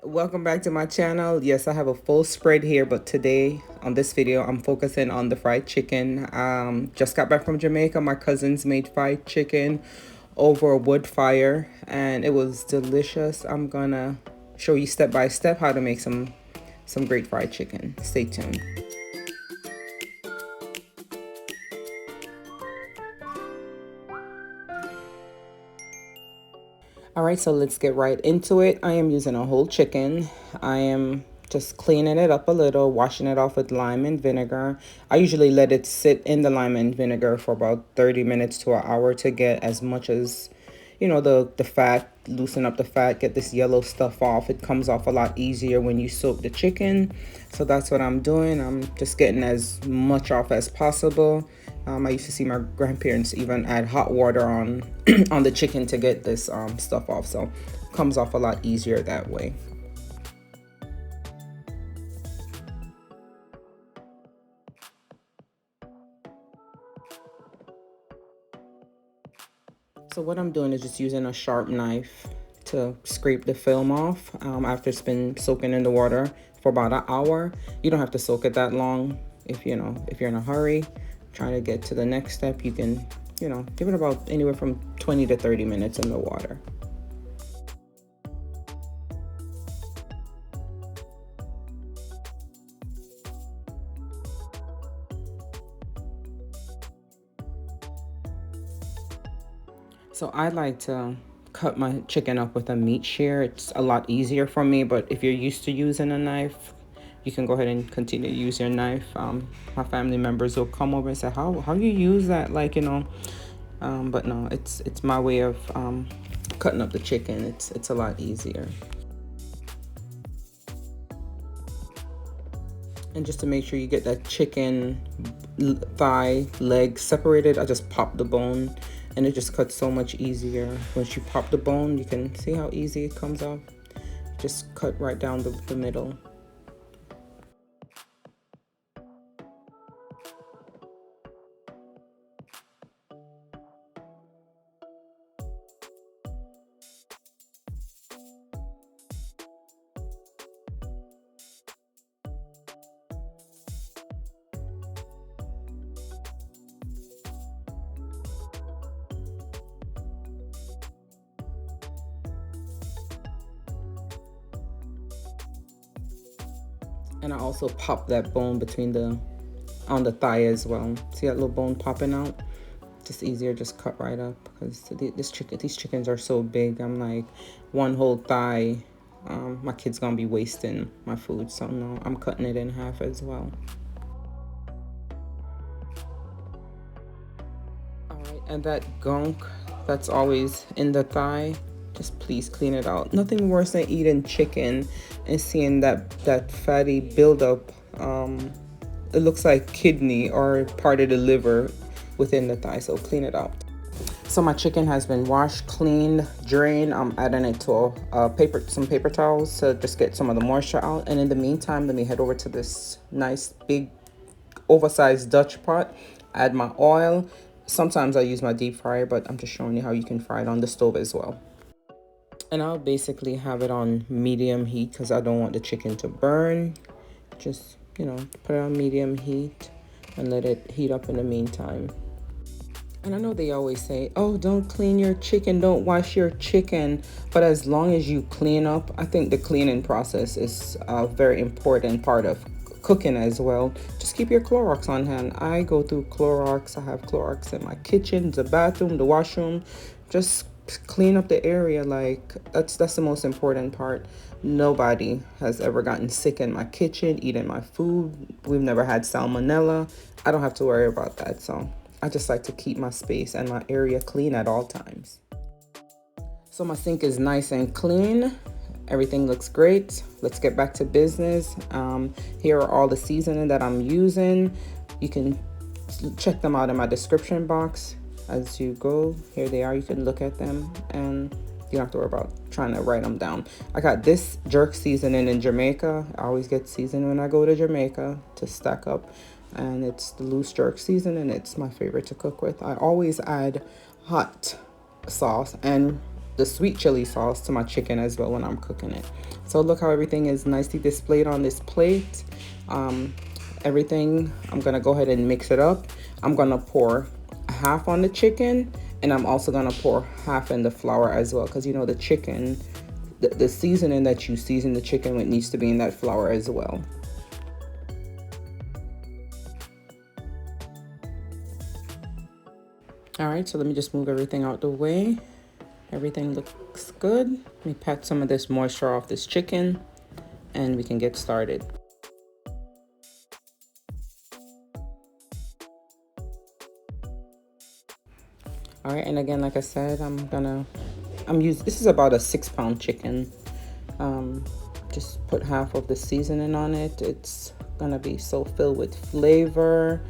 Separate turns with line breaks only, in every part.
Welcome back to my channel. Yes, I have a full spread here, but today on this video I'm focusing on the fried chicken. Just got back from Jamaica. My cousins made fried chicken over a wood fire and it was delicious. I'm gonna show you step by step how to make some great fried chicken. Stay tuned. All right, so let's get right into it. I am using a whole chicken. I am just cleaning it up a little, washing it off with lime and vinegar. I usually let it sit in the lime and vinegar for about 30 minutes to an hour to get as much as, the fat, loosen up the fat, get this yellow stuff off. It comes off a lot easier when you soak the chicken. So that's what I'm doing. I'm just getting as much off as possible. I used to see my grandparents even add hot water on on the chicken to get this stuff off, so it comes off a lot easier that way. So what I'm doing is just using a sharp knife to scrape the film off after it's been soaking in the water for about an hour. You don't have to soak it that long. If you're in a hurry trying to get to the next step, you can give it about anywhere from 20 to 30 minutes in the water. So I like to cut my chicken up with a meat shear. It's a lot easier for me, but if you're used to using a knife, you can go ahead and continue to use your knife. My family members will come over and say, how you use that? But no, it's my way of cutting up the chicken. It's a lot easier. And just to make sure you get that chicken thigh leg separated, I just pop the bone and it just cuts so much easier. Once you pop the bone, you can see how easy it comes off. Just cut right down the middle. And I also pop that bone on the thigh as well. See that little bone popping out? Just easier, just cut right up because these chickens are so big. I'm like, one whole thigh, my kid's gonna be wasting my food. So no, I'm cutting it in half as well. All right, and that gunk that's always in the thigh, just please clean it out. Nothing worse than eating chicken and seeing that fatty buildup. It looks like kidney or part of the liver within the thigh, so clean it out. So my chicken has been washed, cleaned, drained. I'm adding it to some paper towels to just get some of the moisture out. And in the meantime, let me head over to this nice big oversized Dutch pot, add my oil. Sometimes I use my deep fryer, but I'm just showing you how you can fry it on the stove as well. And I'll basically have it on medium heat because I don't want the chicken to burn. Just, put it on medium heat and let it heat up in the meantime. And I know they always say, oh, don't clean your chicken, don't wash your chicken. But as long as you clean up, I think the cleaning process is a very important part of cooking as well. Just keep your Clorox on hand. I go through Clorox. I have Clorox in my kitchen, the bathroom, the washroom. Just clean up the area. Like that's the most important part. Nobody has ever gotten sick in my kitchen eating my food. We've never had salmonella. I don't have to worry about that. So I just like to keep my space and my area clean at all times. So my sink is nice and clean. Everything looks great. Let's get back to business. Here are all the seasoning that I'm using. You can check them out in my description box as you go. Here they are. You can look at them and you don't have to worry about trying to write them down. I got this jerk seasoning in Jamaica. I always get seasoning when I go to Jamaica to stack up. And it's the loose jerk seasoning. It's my favorite to cook with. I always add hot sauce and the sweet chili sauce to my chicken as well when I'm cooking it. So look how everything is nicely displayed on this plate. Everything, I'm gonna go ahead and mix it up. I'm gonna pour half on the chicken, and I'm also gonna pour half in the flour as well, because you know the chicken, the seasoning that you season the chicken with needs to be in that flour as well. All right, so let me just move everything out the way. Everything looks good. Let me pat some of this moisture off this chicken and we can get started. All right, and again, like I said, this is about a 6-pound chicken. Just put half of the seasoning on it. It's gonna be so filled with flavor.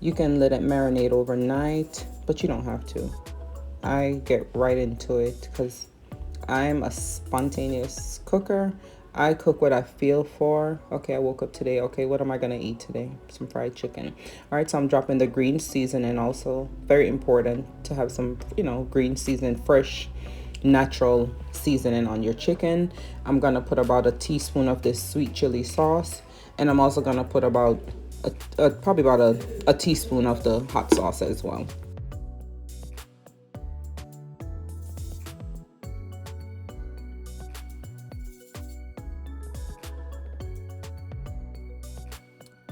You can let it marinate overnight, but you don't have to. I get right into it because I'm a spontaneous cooker. I cook what I feel for. Okay, I woke up today. Okay, what am I gonna eat today? Some fried chicken. All right, so I'm dropping the green seasoning also. Very important to have some, green seasoning, fresh, natural seasoning on your chicken. I'm gonna put about a teaspoon of this sweet chili sauce, and I'm also gonna put about probably about a teaspoon of the hot sauce as well.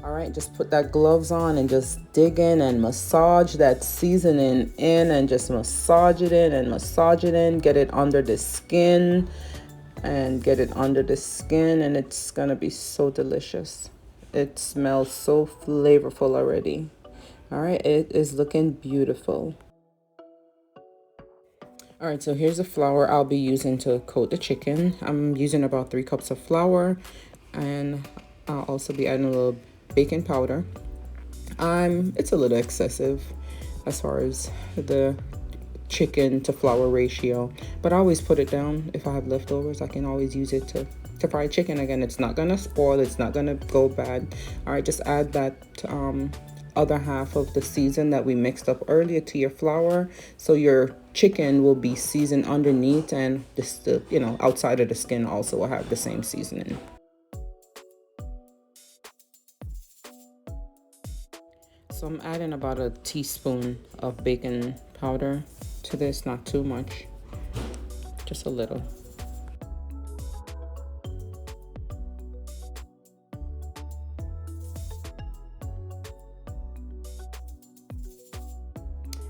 All right, just put that gloves on and just dig in and massage that seasoning in, and just massage it in and massage it in. Get it under the skin and get it under the skin, and it's gonna be so delicious. It smells so flavorful already. All right, it is looking beautiful. All right, so here's the flour I'll be using to coat the chicken. I'm using about 3 cups of flour, and I'll also be adding a little baking powder. It's a little excessive as far as the chicken to flour ratio, but I always put it down. If I have leftovers, I can always use it to fry chicken again. It's not gonna spoil, it's not gonna go bad. All right, just add that other half of the season that we mixed up earlier to your flour, so your chicken will be seasoned underneath, and outside of the skin also will have the same seasoning. So I'm adding about a teaspoon of baking powder to this, not too much, just a little.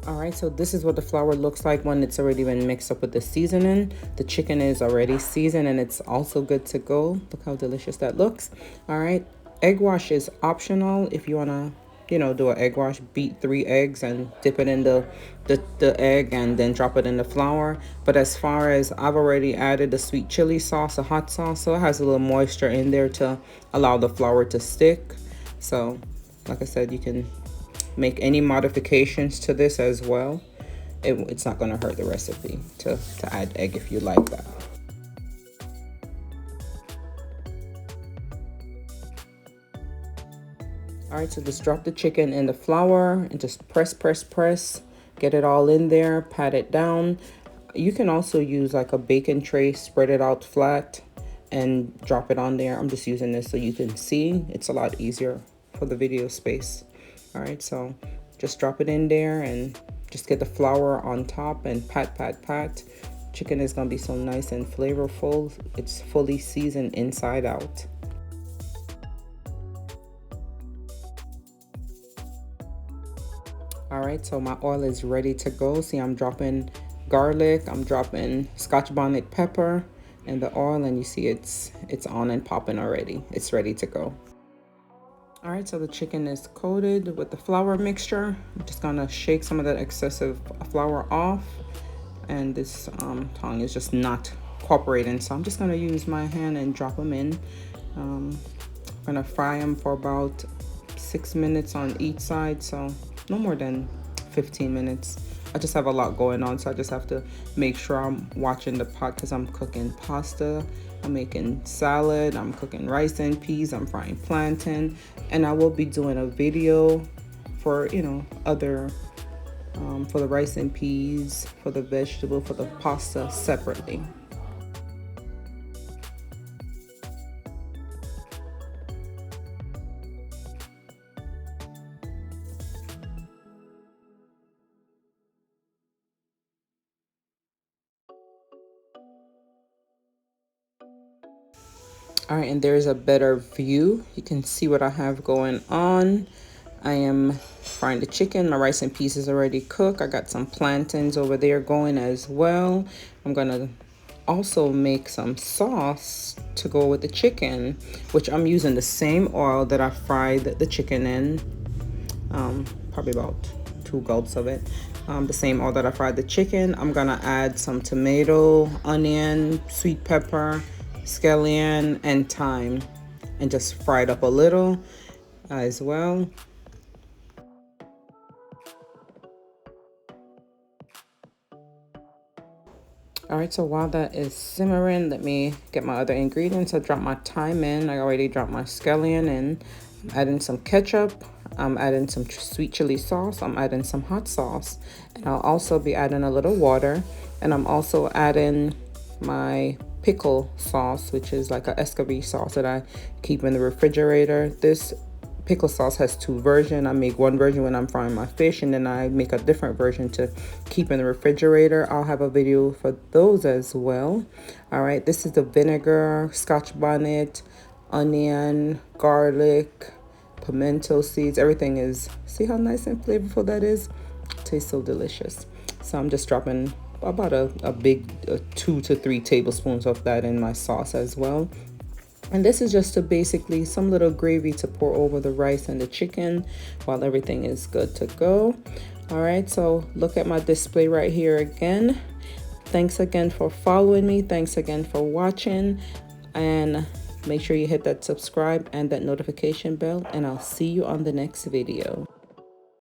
All right, so this is what the flour looks like when it's already been mixed up with the seasoning. The chicken is already seasoned and it's also good to go. Look how delicious that looks. All right, egg wash is optional. If you wanna do an egg wash, beat 3 eggs and dip it in the egg and then drop it in the flour. But as far as, I've already added the sweet chili sauce, a hot sauce, so it has a little moisture in there to allow the flour to stick. So like I said, you can make any modifications to this as well. It's not going to hurt the recipe to add egg if you like that. All right, so just drop the chicken in the flour and just press, get it all in there, pat it down. You can also use like a baking tray, spread it out flat and drop it on there. I'm just using this so you can see. It's a lot easier for the video space. All right, so just drop it in there and just get the flour on top and pat. Chicken is gonna be so nice and flavorful. It's fully seasoned inside out. All right, so my oil is ready to go. See, I'm dropping garlic, I'm dropping Scotch bonnet pepper in the oil, and you see it's on and popping already. It's ready to go. All right, so the chicken is coated with the flour mixture. I'm just gonna shake some of that excessive flour off, and this tongue is just not cooperating, so I'm just gonna use my hand and drop them in. I'm gonna fry them for about 6 minutes on each side, so no more than 15 minutes. I just have a lot going on, so I just have to make sure I'm watching the pot because I'm cooking pasta, I'm making salad, I'm cooking rice and peas, I'm frying plantain, and I will be doing a video for other for the rice and peas, for the vegetable, for the pasta separately. All right, and there's a better view. You can see what I have going on. I am frying the chicken. My rice and peas is already cooked. I got some plantains over there going as well. I'm gonna also make some sauce to go with the chicken, which I'm using the same oil that I fried the chicken in. Probably about 2 gulps of it. The same oil that I fried the chicken. I'm gonna add some tomato, onion, sweet pepper, scallion, and thyme, and just fry it up a little as well. All right, so while that is simmering, let me get my other ingredients. I dropped my thyme in. I already dropped my scallion in. I'm adding some ketchup. I'm adding some sweet chili sauce. I'm adding some hot sauce. And I'll also be adding a little water. And I'm also adding my pickle sauce, which is like a escovitch sauce that I keep in the refrigerator. This pickle sauce has 2 versions. I make one version when I'm frying my fish, and then I make a different version to keep in the refrigerator. I'll have a video for those as well. All right, this is the vinegar, scotch bonnet, onion, garlic, pimento seeds. Everything is, see how nice and flavorful that is? Tastes so delicious. So I'm just dropping about a big 2 to 3 tablespoons of that in my sauce as well. And this is just to basically some little gravy to pour over the rice and the chicken while everything is good to go. All right, so look at my display right here again. Thanks again for following me. Thanks again for watching. And make sure you hit that subscribe and that notification bell. And I'll see you on the next video.